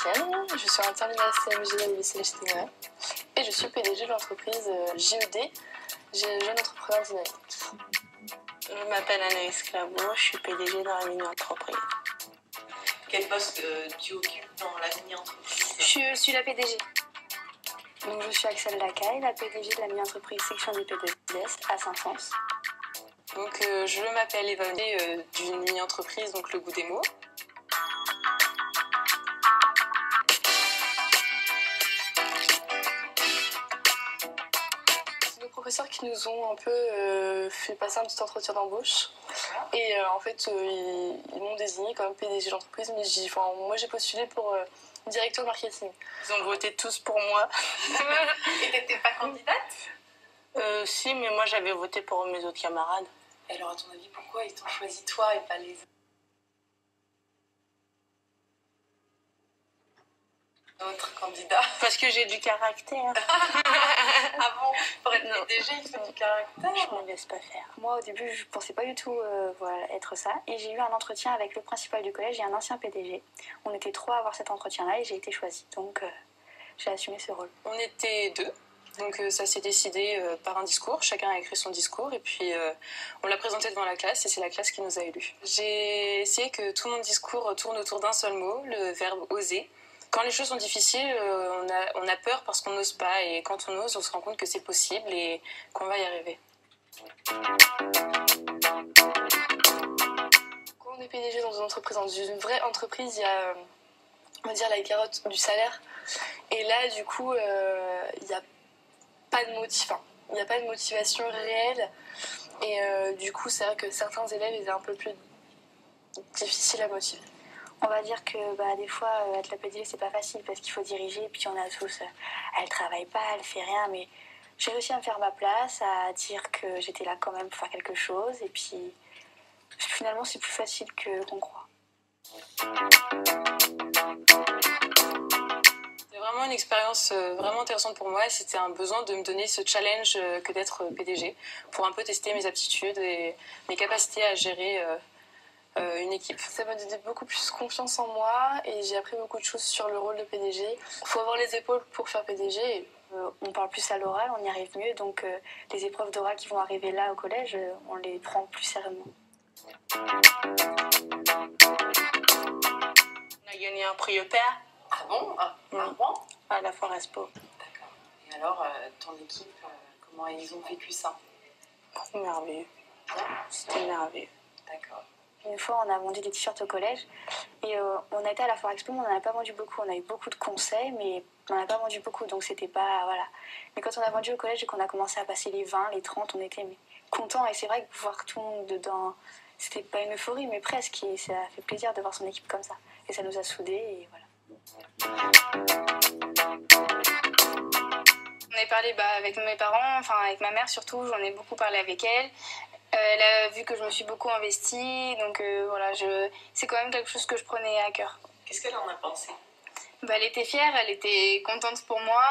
Étienne, je suis en terminale CMG au lycée Lechtenay et je suis PDG de l'entreprise JED, Jeune Entrepreneur Dynamique. Je m'appelle Anaïs Claveau, je suis PDG dans la mini-entreprise. Quel poste tu occupes dans la mini-entreprise? Je suis la PDG. Donc je suis Axel Lacaille, la PDG de la mini-entreprise section des PDS à Saint-Fons. Donc je m'appelle Eva d'une mini-entreprise, donc le Goût des mots. C'est nos professeurs qui nous ont un peu fait passer un petit entretien d'embauche. Et en fait, ils m'ont désigné comme PDG de l'entreprise, mais moi j'ai postulé pour directeur marketing. Ils ont voté tous pour moi. Et t'étais pas candidate? Si, mais moi j'avais voté pour mes autres camarades. Et alors, à ton avis, pourquoi ils t'ont choisi toi et pas les autres candidats? Parce que j'ai du caractère. Ah bon? Pour être PDG, il faut du caractère. Je me laisse pas faire. Moi au début je pensais pas du tout être ça et j'ai eu un entretien avec le principal du collège et un ancien PDG. On était 3 à avoir cet entretien-là et j'ai été choisie, donc j'ai assumé ce rôle. On était 2. Donc ça s'est décidé par un discours, chacun a écrit son discours et puis on l'a présenté devant la classe et c'est la classe qui nous a élus. J'ai essayé que tout mon discours tourne autour d'un seul mot, le verbe oser. Quand les choses sont difficiles, on a peur parce qu'on n'ose pas et quand on ose, on se rend compte que c'est possible et qu'on va y arriver. Quand on est PDG dans une vraie entreprise, il y a, on va dire, la carotte du salaire et là du coup, il n'y a pas de motivation réelle et du coup c'est vrai que certains élèves étaient un peu plus difficiles à motiver. On va dire que des fois être la PDG c'est pas facile parce qu'il faut diriger et puis on a tous elle travaille pas, elle fait rien, mais j'ai réussi à me faire ma place, à dire que j'étais là quand même pour faire quelque chose et puis finalement c'est plus facile qu'on croit. C'est vraiment une expérience vraiment intéressante pour moi et c'était un besoin de me donner ce challenge que d'être PDG pour un peu tester mes aptitudes et mes capacités à gérer une équipe. Ça m'a donné beaucoup plus confiance en moi et j'ai appris beaucoup de choses sur le rôle de PDG. Il faut avoir les épaules pour faire PDG. On parle plus à l'oral, on y arrive mieux, donc les épreuves d'oral qui vont arriver là au collège, on les prend plus sérieusement. On a gagné un prix au père. Ah bon? À la Foire Expo. D'accord. Et alors, ton équipe, comment ils ont vécu ça? Merveilleux. C'était merveilleux. D'accord. Une fois, on a vendu des t-shirts au collège et on a été à la Foire Expo, mais on n'en a pas vendu beaucoup. On a eu beaucoup de conseils, mais on n'en a pas vendu beaucoup, donc c'était pas... Voilà. Mais quand on a vendu au collège et qu'on a commencé à passer les 20, les 30, on était contents. Et c'est vrai que voir tout le monde dedans, c'était pas une euphorie, mais presque. Et ça fait plaisir de voir son équipe comme ça. Et ça nous a soudés et voilà. On a parlé avec mes parents, enfin avec ma mère surtout, j'en ai beaucoup parlé avec elle. Elle a vu que je me suis beaucoup investie, donc voilà, c'est quand même quelque chose que je prenais à cœur. Qu'est-ce qu'elle en a pensé? Elle était fière, elle était contente pour moi,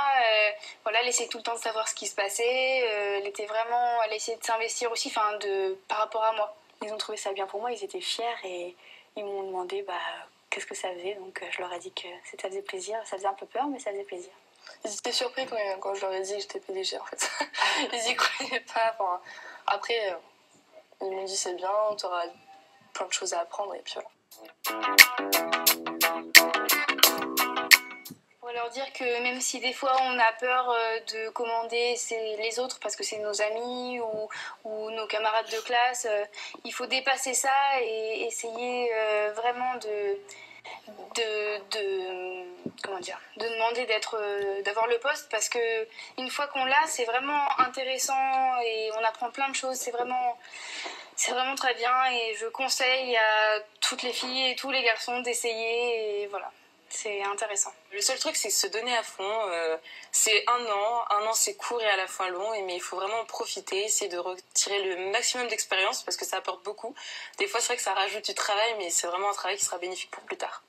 voilà, elle essayait tout le temps de savoir ce qui se passait, elle essayait de s'investir aussi par rapport à moi. Ils ont trouvé ça bien pour moi, ils étaient fiers et ils m'ont demandé qu'est-ce que ça faisait, donc je leur ai dit que ça faisait plaisir, ça faisait un peu peur mais ça faisait plaisir. Ils étaient surpris quand je leur ai dit que j'étais PDG en fait. Ils y croyaient pas. Après, ils m'ont dit c'est bien, tu auras plein de choses à apprendre et puis voilà. On va leur dire que même si des fois on a peur de commander les autres parce que c'est nos amis ou nos camarades de classe, il faut dépasser ça et essayer vraiment de demander d'avoir le poste parce que une fois qu'on l'a, c'est vraiment intéressant et on apprend plein de choses, c'est vraiment très bien et je conseille à toutes les filles et tous les garçons d'essayer et voilà. C'est intéressant. Le seul truc, c'est se donner à fond. C'est un an c'est court et à la fois long, mais il faut vraiment en profiter, essayer de retirer le maximum d'expérience parce que ça apporte beaucoup. Des fois, c'est vrai que ça rajoute du travail, mais c'est vraiment un travail qui sera bénéfique pour plus tard.